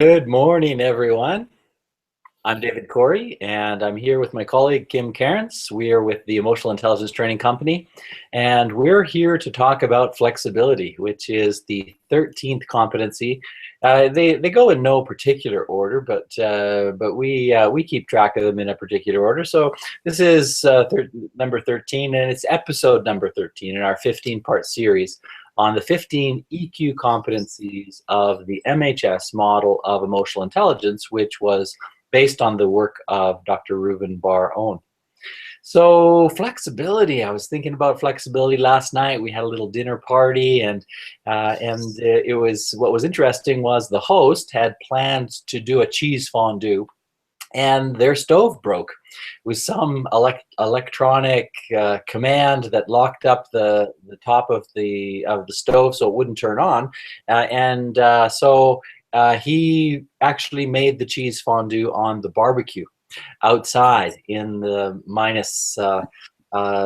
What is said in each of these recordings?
Good morning, everyone. I'm David Cory, and I'm here with my colleague Kim Cairns. We are with the Emotional Intelligence Training Company, and we're here to talk about flexibility, which is the 13th competency. They go in no particular order, but we keep track of them in a particular order. So this is number 13, and it's episode number 13 in our 15-part series on the 15 EQ competencies of the MHS Model of Emotional Intelligence, which was based on the work of Dr. Reuven Bar-On. So flexibility, I was thinking about flexibility last night. We had a little dinner party, and it was, what was interesting was the host had planned to do a cheese fondue, and their stove broke with some electronic command that locked up the top of the stove so it wouldn't turn on, so he actually made the cheese fondue on the barbecue outside in the minus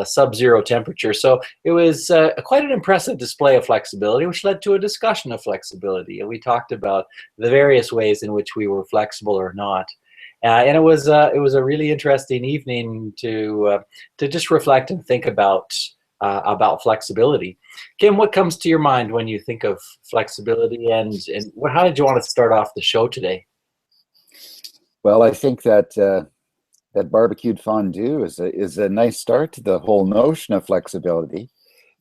sub-zero temperature. So it was quite an impressive display of flexibility, which led to a discussion of flexibility. And we talked about the various ways in which we were flexible or not. And it was a really interesting evening to just reflect and think about flexibility. Kim, what comes to your mind when you think of flexibility, and how did you want to start off the show today? Well, I think that that barbecued fondue is a nice start to the whole notion of flexibility,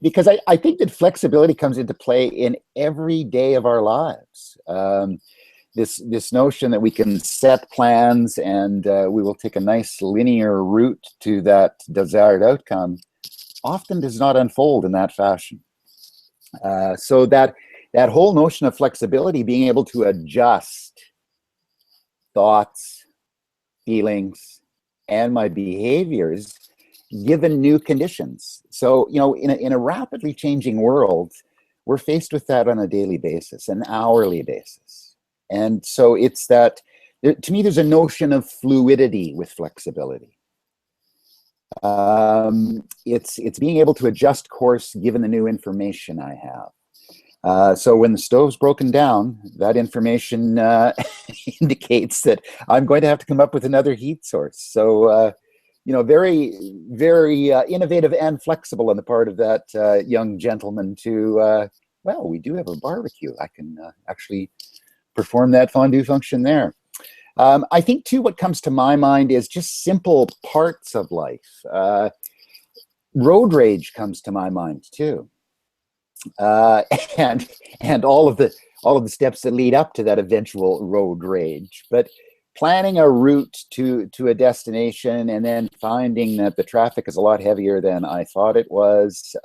because I think that flexibility comes into play in every day of our lives. This notion that we can set plans and we will take a nice linear route to that desired outcome often does not unfold in that fashion. So that whole notion of flexibility, being able to adjust thoughts, feelings, and my behaviors given new conditions. So, in a rapidly changing world, we're faced with that on a daily basis, an hourly basis. And so it's that, to me, there's a notion of fluidity with flexibility. It's being able to adjust course given the new information I have. So when the stove's broken down, that information indicates that I'm going to have to come up with another heat source. So, very, very innovative and flexible on the part of that young gentleman to, well, we do have a barbecue. I can actually perform that fondue function there. I think, too, what comes to my mind is just simple parts of life. Road rage comes to my mind, too. And all of the steps that lead up to that eventual road rage. But planning a route to a destination and then finding that the traffic is a lot heavier than I thought it was.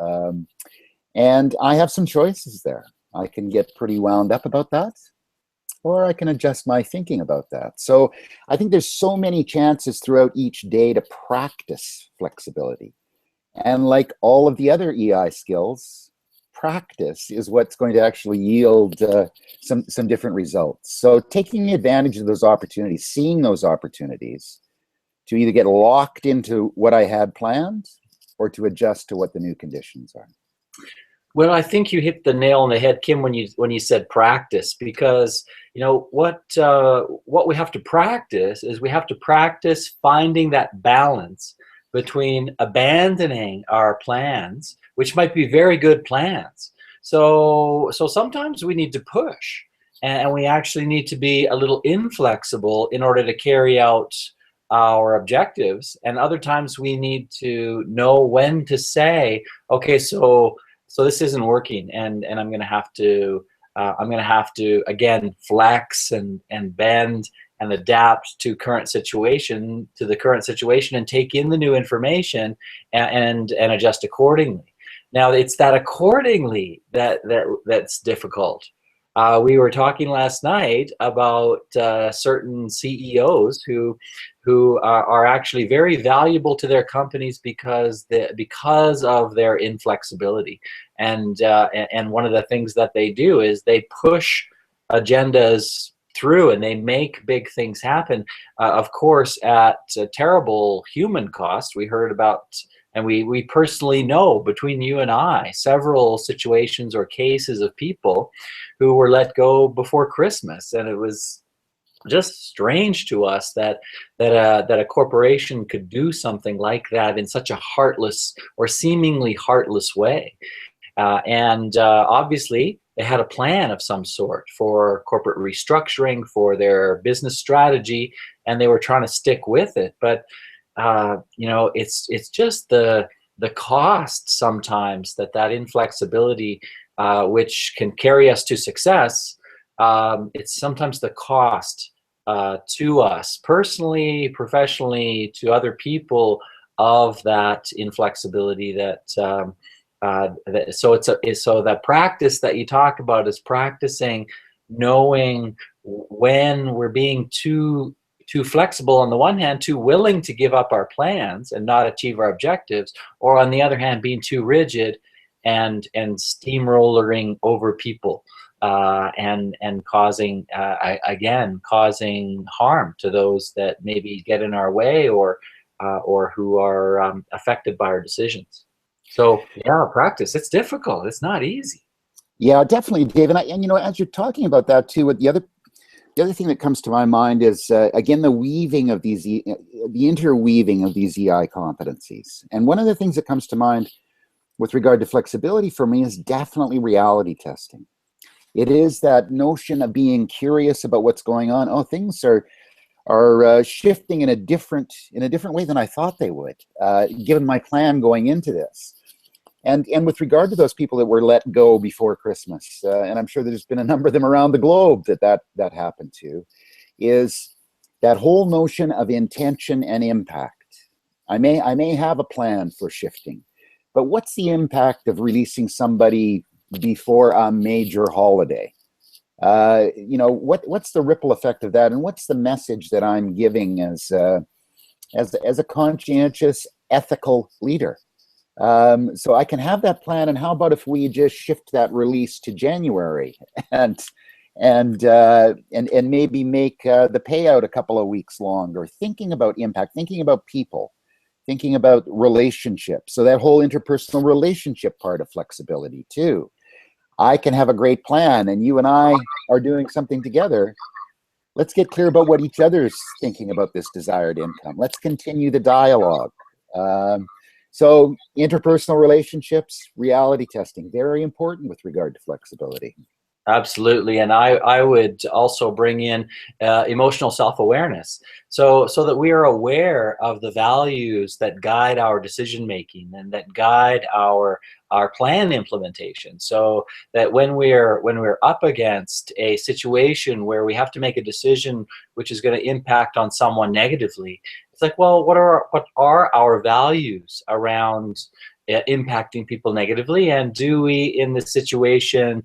And I have some choices there. I can get pretty wound up about that, or I can adjust my thinking about that. So I think there's so many chances throughout each day to practice flexibility. And like all of the other EI skills, practice is what's going to actually yield some different results. So taking advantage of those opportunities, seeing those opportunities to either get locked into what I had planned or to adjust to what the new conditions are. Well, I think you hit the nail on the head, Kim, when you said practice, because what we have to practice is we have to practice finding that balance between abandoning our plans, which might be very good plans. So sometimes we need to push, and we actually need to be a little inflexible in order to carry out our objectives. And other times we need to know when to say, okay, so this isn't working, and I'm going to have to again flex and bend and adapt to the current situation, and take in the new information and adjust accordingly. Now, it's that accordingly that's difficult. We were talking last night about certain CEOs who are actually very valuable to their companies because of their inflexibility. And one of the things that they do is they push agendas through, and they make big things happen, of course, at a terrible human cost. We heard about, and we personally know, between you and I, several situations or cases of people who were let go before Christmas, and it was just strange to us that a corporation could do something like that in such a heartless or seemingly heartless way. And obviously, they had a plan of some sort for corporate restructuring, for their business strategy, and they were trying to stick with it. But you know, it's just the cost sometimes that inflexibility, which can carry us to success. It's sometimes the cost to us personally, professionally, to other people of that inflexibility so so that practice that you talk about is practicing knowing when we're being too flexible on the one hand, too willing to give up our plans and not achieve our objectives, or on the other hand, being too rigid and steamrolling over people, and causing causing harm to those that maybe get in our way, or who are affected by our decisions. So yeah, practice. It's difficult. It's not easy. Yeah, definitely, Dave. And you know, as you're talking about that too, the other thing that comes to my mind is again the weaving of these, the interweaving of these EI competencies. And one of the things that comes to mind with regard to flexibility for me is definitely reality testing. It is that notion of being curious about what's going on. Oh, things are shifting in a different way than I thought they would, given my plan going into this. And with regard to those people that were let go before Christmas, and I'm sure there's been a number of them around the globe that happened to, is that whole notion of intention and impact. I may have a plan for shifting, but what's the impact of releasing somebody before a major holiday? You know, what's the ripple effect of that, and what's the message that I'm giving as a conscientious, ethical leader? So I can have that plan, and how about if we just shift that release to January, and maybe make the payout a couple of weeks longer, thinking about impact, thinking about people, thinking about relationships. So that whole interpersonal relationship part of flexibility too. I can have a great plan, and you and I are doing something together. Let's get clear about what each other's thinking about this desired income. Let's continue the dialogue. So interpersonal relationships, reality testing, very important with regard to flexibility. Absolutely, and I would also bring in emotional self-awareness, so that we are aware of the values that guide our decision making and that guide our plan implementation. So that when we're up against a situation where we have to make a decision which is going to impact on someone negatively, it's like, well, what are our values around impacting people negatively, and do we, in this situation,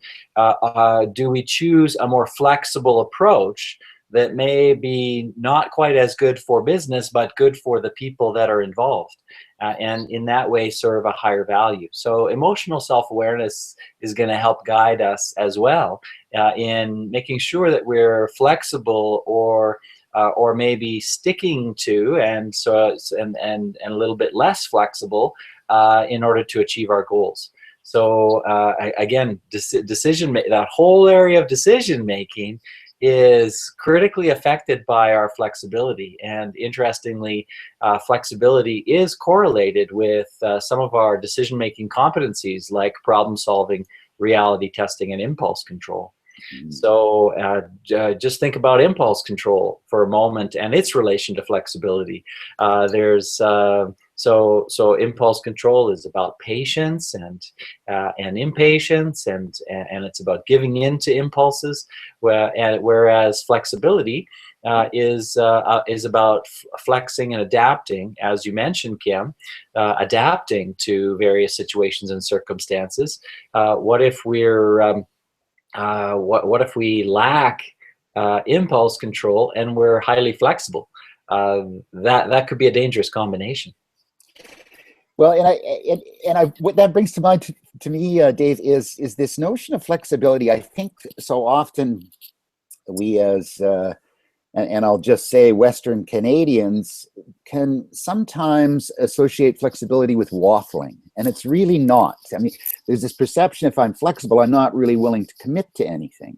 do we choose a more flexible approach that may be not quite as good for business, but good for the people that are involved, and in that way serve a higher value. So emotional self-awareness is going to help guide us as well in making sure that we're flexible, or maybe sticking to, and a little bit less flexible in order to achieve our goals. So again, that whole area of decision making is critically affected by our flexibility. And interestingly, flexibility is correlated with some of our decision making competencies, like problem solving, reality testing, and impulse control. So just think about impulse control for a moment and its relation to flexibility. So impulse control is about patience and impatience, and it's about giving in to impulses, whereas flexibility is about flexing and adapting, as you mentioned, Kim, adapting to various situations and circumstances. What if we're what if we lack impulse control and we're highly flexible? That could be a dangerous combination. Well, what that brings to mind to me, Dave, is this notion of flexibility. I think so often we, as and I'll just say Western Canadians, can sometimes associate flexibility with waffling, and it's really not. I mean, there's this perception, if I'm flexible, I'm not really willing to commit to anything.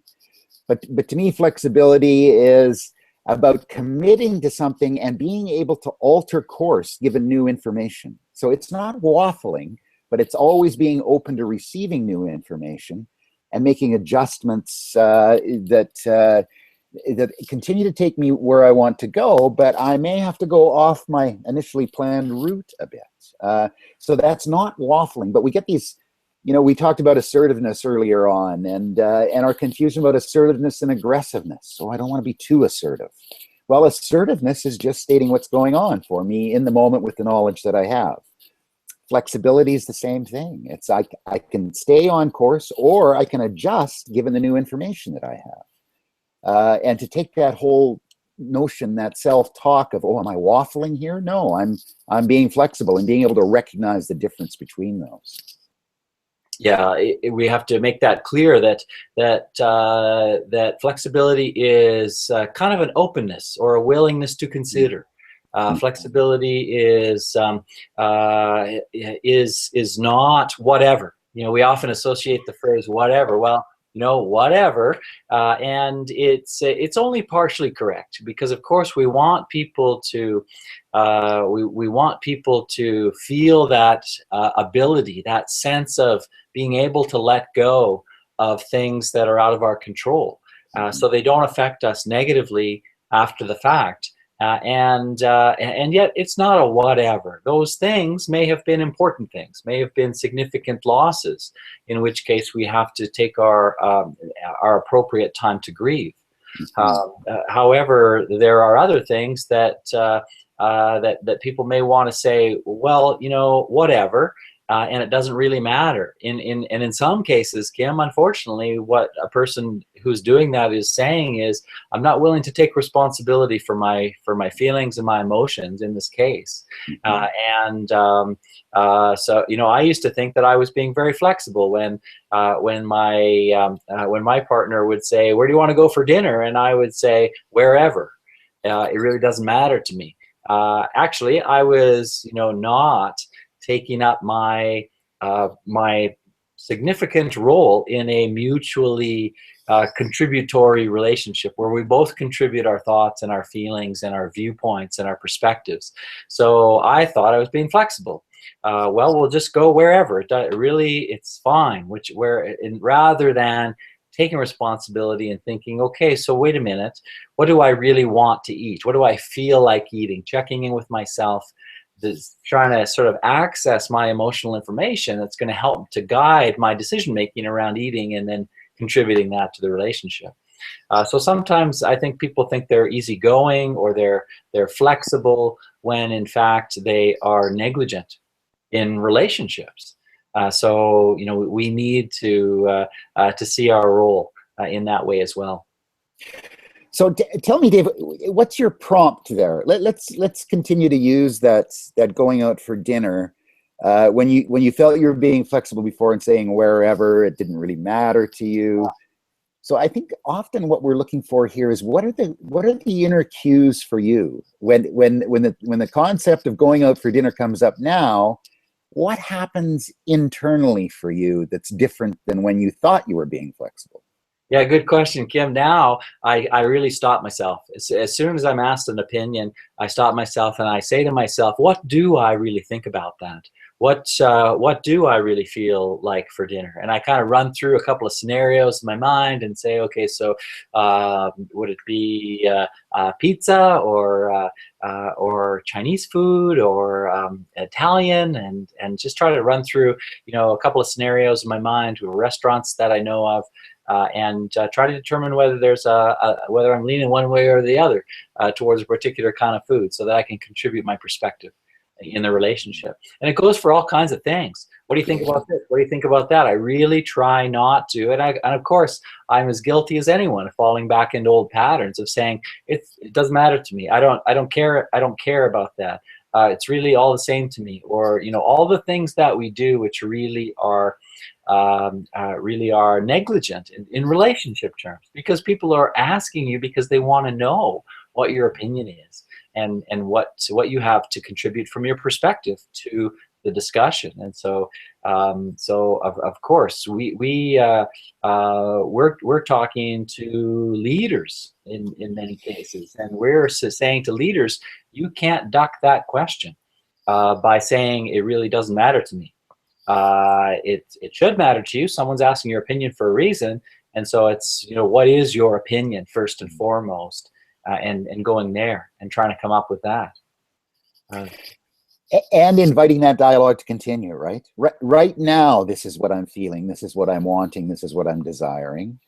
But to me, flexibility is about committing to something and being able to alter course given new information. So it's not waffling, but it's always being open to receiving new information and making adjustments that continue to take me where I want to go, but I may have to go off my initially planned route a bit. So that's not waffling, but we get these, we talked about assertiveness earlier on, and our confusion about assertiveness and aggressiveness. So I don't want to be too assertive. Well, assertiveness is just stating what's going on for me in the moment with the knowledge that I have. Flexibility is the same thing. It's I can stay on course, or I can adjust given the new information that I have. And to take that whole notion, that self-talk of, oh, am I waffling here? No, I'm being flexible and being able to recognize the difference between those. Yeah, we have to make that clear that flexibility is kind of an openness or a willingness to consider. Flexibility is not whatever. We often associate the phrase whatever. Well, whatever, and it's only partially correct, because of course we want people to we want people to feel that ability, that sense of being able to let go of things that are out of our control, so they don't affect us negatively after the fact. And yet it's not a whatever. Those things may have been important things, may have been significant losses, in which case we have to take our appropriate time to grieve. However, there are other things that that people may want to say, well, whatever. And it doesn't really matter. And in some cases, Kim, unfortunately, what a person who's doing that is saying is, I'm not willing to take responsibility for my feelings and my emotions in this case. So I used to think that I was being very flexible when my partner would say, where do you want to go for dinner? And I would say, wherever. It really doesn't matter to me. Actually, I was not taking up my my significant role in a mutually contributory relationship where we both contribute our thoughts and our feelings and our viewpoints and our perspectives. So I thought I was being flexible. Well, we'll just go wherever. It's fine. Rather than taking responsibility and thinking, okay, so wait a minute, what do I really want to eat? What do I feel like eating? Checking in with myself, trying to sort of access my emotional information that's going to help to guide my decision making around eating, and then contributing that to the relationship. So sometimes I think people think they're easygoing or they're flexible when in fact they are negligent in relationships. So we need to see our role in that way as well. So tell me, Dave, what's your prompt there? Let's continue to use that going out for dinner. When you felt you were being flexible before and saying wherever, it didn't really matter to you. So I think often what we're looking for here is what are the inner cues for you when the concept of going out for dinner comes up now. What happens internally for you that's different than when you thought you were being flexible? Yeah, good question, Kim. Now I really stop myself. As soon as I'm asked an opinion, I stop myself and I say to myself, what do I really think about that? What do I really feel like for dinner? And I kind of run through a couple of scenarios in my mind and say, okay, so would it be pizza or Chinese food or Italian, and just try to run through a couple of scenarios in my mind with restaurants that I know of. And try to determine whether whether I'm leaning one way or the other towards a particular kind of food, so that I can contribute my perspective in the relationship. And it goes for all kinds of things. What do you think about this? What do you think about that? I really try not to, and of course I'm as guilty as anyone of falling back into old patterns of saying it doesn't matter to me. I don't care about that. It's really all the same to me, or all the things that we do which really are negligent in relationship terms, because people are asking you because they want to know what your opinion is and what you have to contribute from your perspective to the discussion. And so of course we're talking to leaders in many cases, and we're saying to leaders, you can't duck that question by saying it really doesn't matter to me. It should matter to you. Someone's asking your opinion for a reason, and so it's, what is your opinion first and foremost, and going there and trying to come up with that. And inviting that dialogue to continue, right? Right now, this is what I'm feeling, this is what I'm wanting, this is what I'm desiring.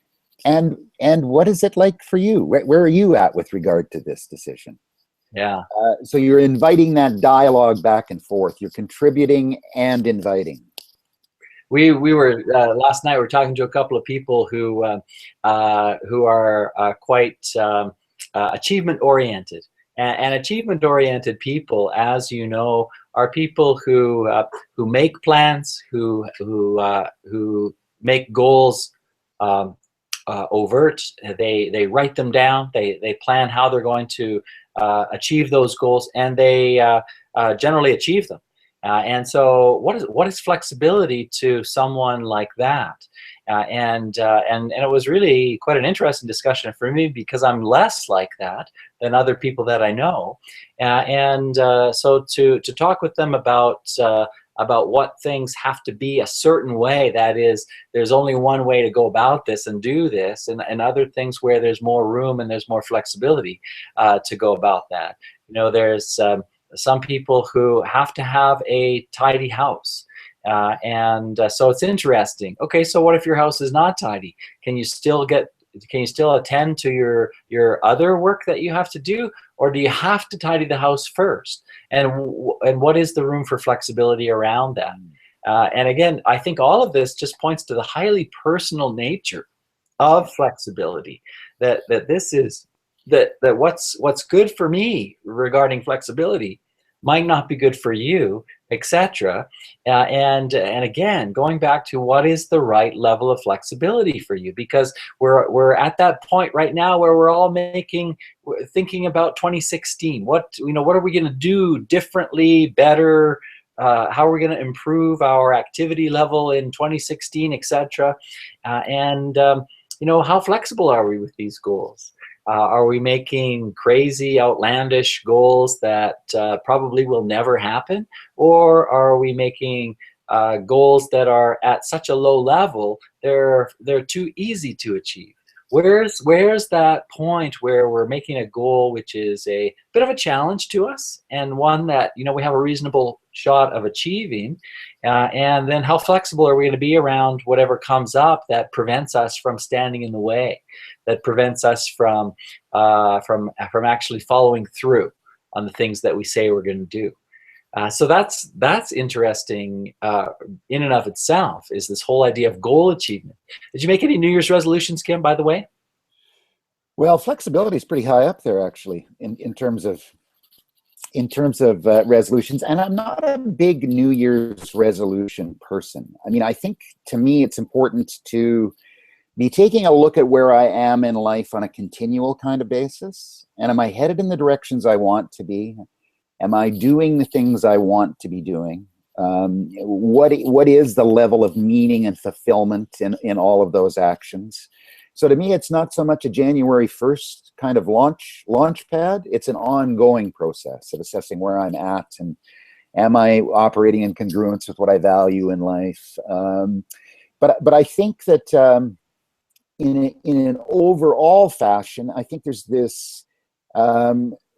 And what is it like for you? Where are you at with regard to this decision? Yeah. So you're inviting that dialogue back and forth. You're contributing and inviting. We were last night. We were talking to a couple of people who are quite achievement oriented, and achievement oriented people, as you know, are people who make plans, who make goals overt. They write them down. They plan how they're going to achieve those goals, and they generally achieve them. And so, what is flexibility to someone like that? And it was really quite an interesting discussion for me, because I'm less like that than other people that I know. So to talk with them about what things have to be a certain way, that is, there's only one way to go about this and do this, and other things where there's more room and there's more flexibility to go about that. There's some people who have to have a tidy house. So it's interesting. Okay, so what if your house is not tidy? Can you still attend to your other work that you have to do, or do you have to tidy the house first? And what is the room for flexibility around that? And again, I think all of this just points to the highly personal nature of flexibility. That what's good for me regarding flexibility might not be good for you, etc. And again, going back to what is the right level of flexibility for you, because we're at that point right now where we're all thinking about 2016. What are we going to do differently, better? How are we going to improve our activity level in 2016, etc. How flexible are we with these goals? Are we making crazy, outlandish goals that probably will never happen? Or are we making goals that are at such a low level, they're too easy to achieve? Where's that point where we're making a goal which is a bit of a challenge to us, and one that we have a reasonable shot of achieving, and then how flexible are we going to be around whatever comes up that prevents us from standing in the way, that prevents us from actually following through on the things that we say we're going to do. So that's interesting in and of itself, is this whole idea of goal achievement. Did you make any New Year's resolutions, Kim, by the way? Well, flexibility is pretty high up there, actually, in terms of resolutions. And I'm not a big New Year's resolution person. I mean, I think to me it's important to be taking a look at where I am in life on a continual kind of basis. And am I headed in the directions I want to be? Am I doing the things I want to be doing? What is the level of meaning and fulfillment in all of those actions? So to me, it's not so much a January 1st kind of launch pad. It's an ongoing process of assessing where I'm at, and am I operating in congruence with what I value in life? But I think that in an overall fashion, I think there's this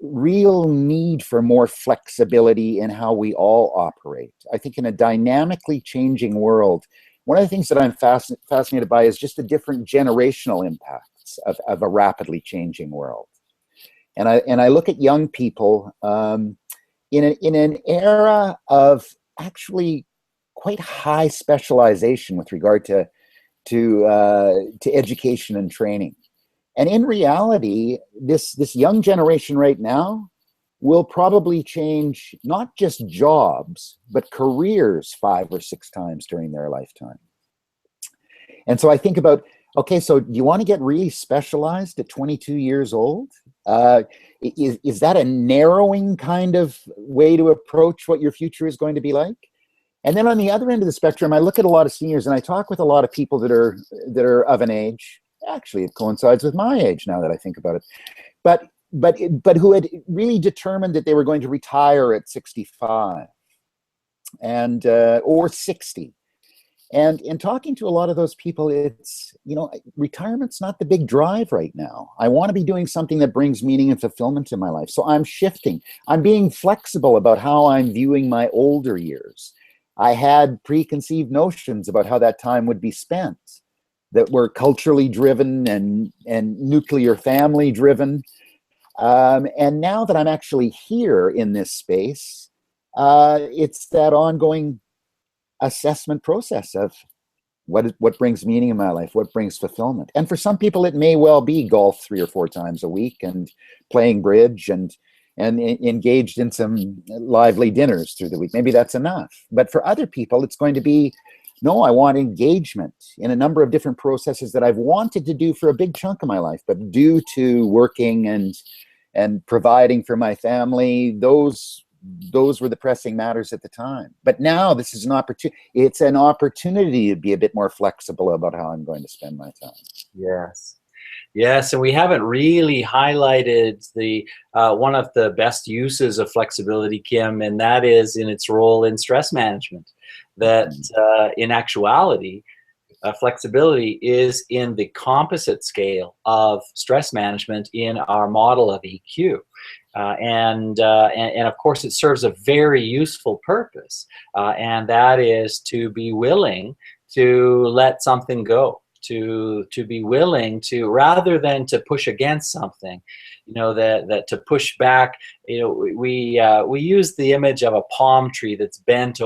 real need for more flexibility in how we all operate. I think in a dynamically changing world, one of the things that I'm fascinated by is just the different generational impacts of a rapidly changing world. And I look at young people in an era of actually quite high specialization with regard to education and training. And in reality, this young generation right now will probably change not just jobs, but careers 5 or 6 times during their lifetime. And so I think about, okay, so do you want to get really specialized at 22 years old? Is that a narrowing kind of way to approach what your future is going to be like? And then on the other end of the spectrum, I look at a lot of seniors and I talk with a lot of people that are of an age. Actually, it coincides with my age now that I think about it. But who had really determined that they were going to retire at 65 and or 60. And in talking to a lot of those people, it's, retirement's not the big drive right now. I want to be doing something that brings meaning and fulfillment in my life. So I'm shifting. I'm being flexible about how I'm viewing my older years. I had preconceived notions about how that time would be spent that were culturally driven and nuclear family driven. And now that I'm actually here in this space, it's that ongoing assessment process of what brings meaning in my life, what brings fulfillment. And for some people, it may well be golf 3 or 4 times a week and playing bridge and engaged in some lively dinners through the week. Maybe that's enough. But for other people, it's going to be, no, I want engagement in a number of different processes that I've wanted to do for a big chunk of my life, but due to working and providing for my family, those were the pressing matters at the time. But now this is an opportunity. It's an opportunity to be a bit more flexible about how I'm going to spend my time. Yes, and we haven't really highlighted the one of the best uses of flexibility, Kim, and that is in its role in stress management. That in actuality, flexibility is in the composite scale of stress management in our model of EQ. And of course, it serves a very useful purpose, and that is to be willing to let something go, to be willing to, rather than to push against something, that to push back. We use the image of a palm tree that's bent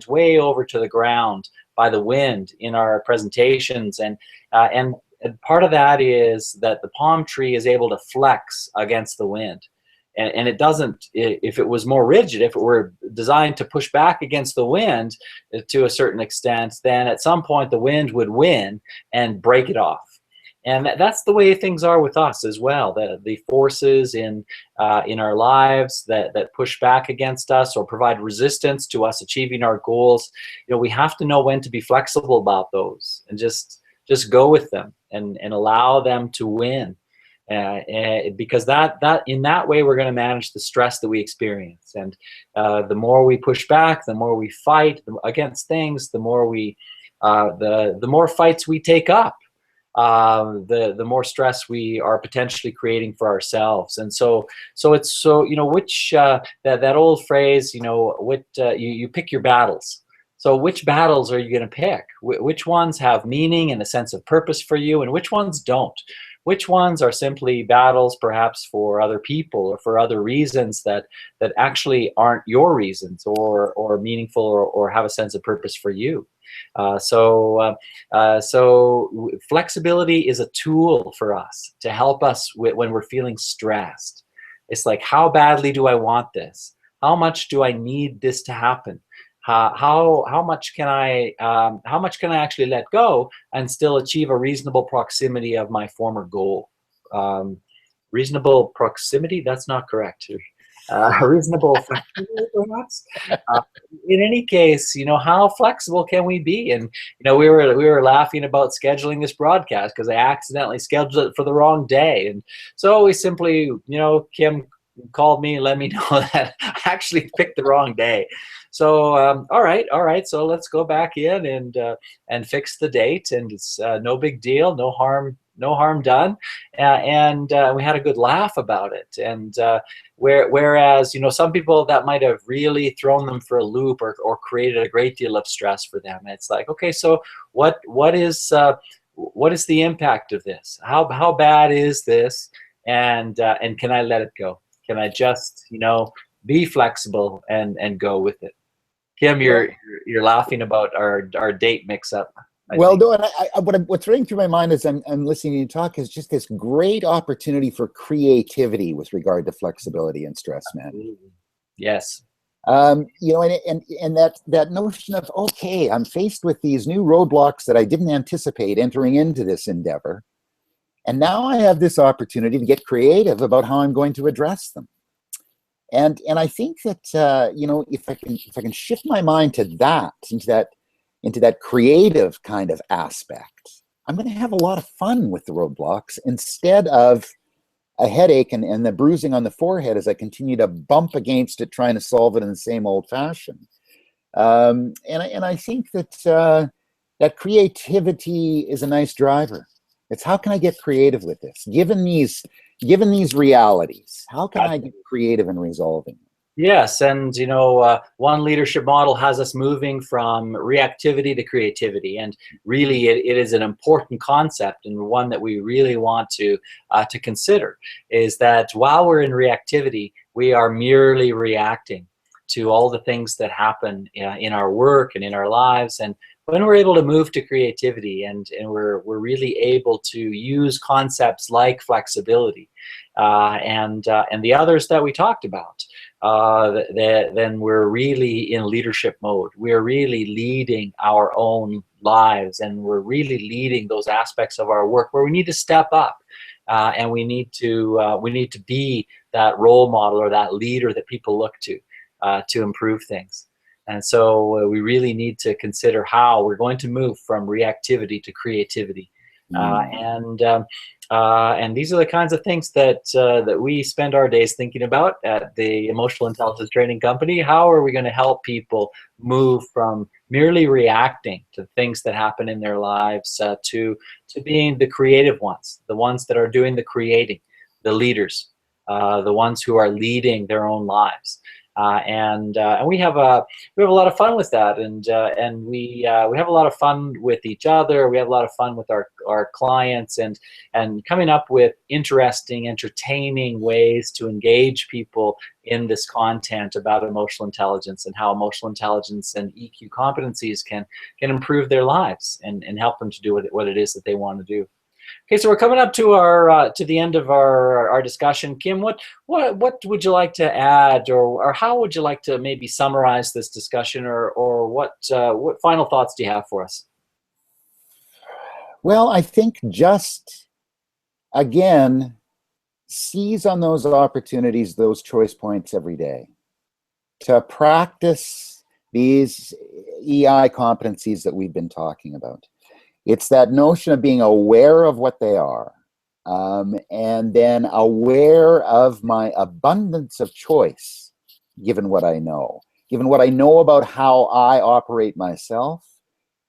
way over to the ground by the wind in our presentations, and part of that is that the palm tree is able to flex against the wind. And it doesn't, if it was more rigid, if it were designed to push back against the wind to a certain extent, then at some point the wind would win and break it off. And that's the way things are with us as well. The forces in our lives that push back against us or provide resistance to us achieving our goals, we have to know when to be flexible about those and just go with them and allow them to win. Because that in that way we're going to manage the stress that we experience, and the more we push back, the more we fight against things, the more we the more fights we take up, the more stress we are potentially creating for ourselves. And so it's which that old phrase, you pick your battles. So which battles are you going to pick? Which ones have meaning and a sense of purpose for you, and which ones don't? Which ones are simply battles perhaps for other people or for other reasons that actually aren't your reasons or meaningful or have a sense of purpose for you? So flexibility is a tool for us to help us when we're feeling stressed. It's like, how badly do I want this? How much do I need this to happen? How much can I actually let go and still achieve a reasonable proximity of my former goal? Reasonable proximity? That's not correct. Reasonable flexibility, perhaps. In any case, how flexible can we be? And we were laughing about scheduling this broadcast because I accidentally scheduled it for the wrong day, and so we simply, Kim called me and let me know that I actually picked the wrong day. So all right, so let's go back in and fix the date, and it's no big deal, no harm done, and we had a good laugh about it. And whereas some people, that might have really thrown them for a loop or created a great deal of stress for them. It's like, okay, so what is the impact of this? How bad is this? And can I let it go? Can I just be flexible and go with it? Kim, you're laughing about our date mix-up. Well, no, and what's running through my mind as I'm listening to you talk is just this great opportunity for creativity with regard to flexibility and stress management. Yes. And that notion of, okay, I'm faced with these new roadblocks that I didn't anticipate entering into this endeavor, and now I have this opportunity to get creative about how I'm going to address them. And I think that you know, if I can shift my mind to that, into that creative kind of aspect, I'm going to have a lot of fun with the roadblocks instead of a headache and the bruising on the forehead as I continue to bump against it, trying to solve it in the same old fashion. And I think that that creativity is a nice driver. It's how can I get creative with this? Given these realities, how can I get creative in resolving them? Yes, and you know, one leadership model has us moving from reactivity to creativity, and really, it is an important concept, and one that we really want to consider. Is that while we're in reactivity, we are merely reacting to all the things that happen in our work and in our lives, and when we're able to move to creativity, and we're really able to use concepts like flexibility and the others that we talked about. Then we're really in leadership mode. We're really leading our own lives, and we're really leading those aspects of our work where we need to step up, and we need to be that role model or that leader that people look to improve things. And so we really need to consider how we're going to move from reactivity to creativity. And these are the kinds of things that that we spend our days thinking about at the Emotional Intelligence Training Company. How are we going to help people move from merely reacting to things that happen in their lives to being the creative ones, the ones that are doing the creating, the leaders, the ones who are leading their own lives. And we have a lot of fun with that, and we have a lot of fun with each other. We have a lot of fun with our clients, and coming up with interesting, entertaining ways to engage people in this content about emotional intelligence and how emotional intelligence and EQ competencies can improve their lives and help them to do what it is that they want to do. Okay, so we're coming up to our to the end of our discussion. Kim, what would you like to add, or how would you like to maybe summarize this discussion, or what final thoughts do you have for us? Well, I think just again, seize on those opportunities, those choice points every day to practice these EI competencies that we've been talking about. It's that notion of being aware of what they are, and then aware of my abundance of choice, given what I know about how I operate myself,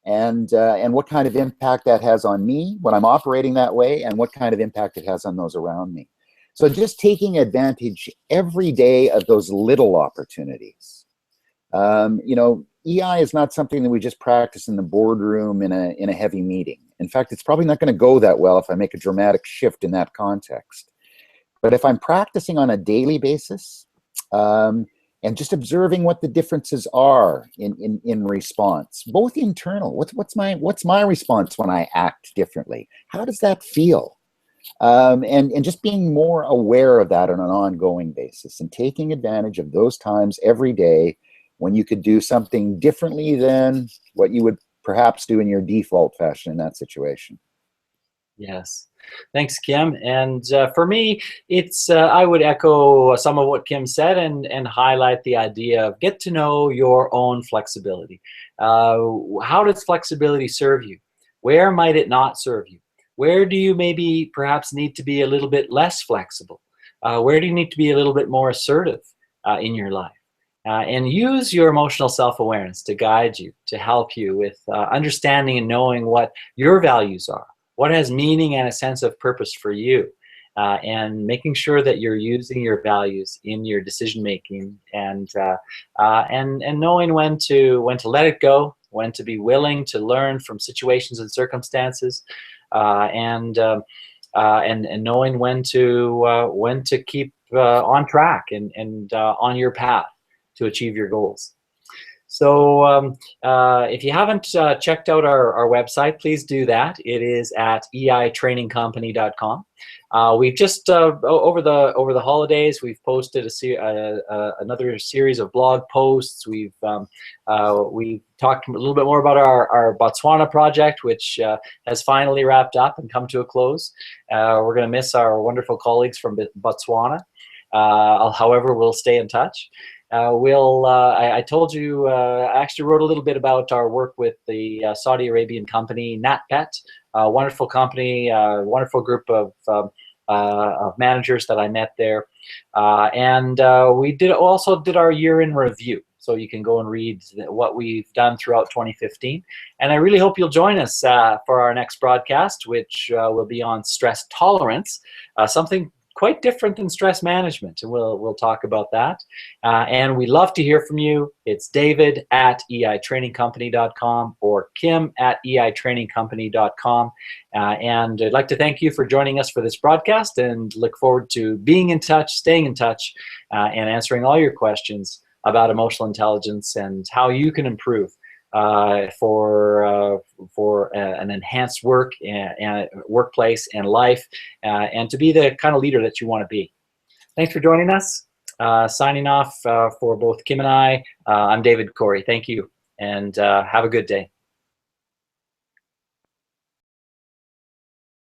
and what kind of impact that has on me when I'm operating that way, and what kind of impact it has on those around me. So just taking advantage every day of those little opportunities. You know, EI is not something that we just practice in the boardroom in a heavy meeting. In fact, it's probably not going to go that well if I make a dramatic shift in that context. But if I'm practicing on a daily basis, and just observing what the differences are in response, both internal, what's my response when I act differently? How does that feel? And just being more aware of that on an ongoing basis, and taking advantage of those times every day when you could do something differently than what you would perhaps do in your default fashion in that situation. Yes. Thanks, Kim. And for me, it's I would echo some of what Kim said and highlight the idea of get to know your own flexibility. How does flexibility serve you? Where might it not serve you? Where do you maybe perhaps need to be a little bit less flexible? Where do you need to be a little bit more assertive in your life? And use your emotional self-awareness to guide you, to help you with understanding and knowing what your values are, what has meaning and a sense of purpose for you, and making sure that you're using your values in your decision making, and knowing when to let it go, when to be willing to learn from situations and circumstances, and knowing when to keep on track and on your path to achieve your goals. So if you haven't checked out our website, please do that. It is at eitrainingcompany.com. We've just over the holidays, we've posted another series of blog posts. We've talked a little bit more about our Botswana project, which has finally wrapped up and come to a close. We're going to miss our wonderful colleagues from Botswana. However, we'll stay in touch. I told you, I actually wrote a little bit about our work with the Saudi Arabian company NatPet, a wonderful company, wonderful group of managers that I met there. We also did our year in review. So you can go and read what we've done throughout 2015. And I really hope you'll join us for our next broadcast, which will be on stress tolerance, something quite different than stress management. And we'll talk about that. And we love to hear from you. It's david@eitrainingcompany.com or kim@eitrainingcompany.com. And I'd like to thank you for joining us for this broadcast and look forward to being in touch, staying in touch, and answering all your questions about emotional intelligence and how you can improve for an enhanced work and workplace and life, and to be the kind of leader that you want to be. Thanks for joining us. Signing off for both Kim and I, I'm David Cory. Thank you, and have a good day.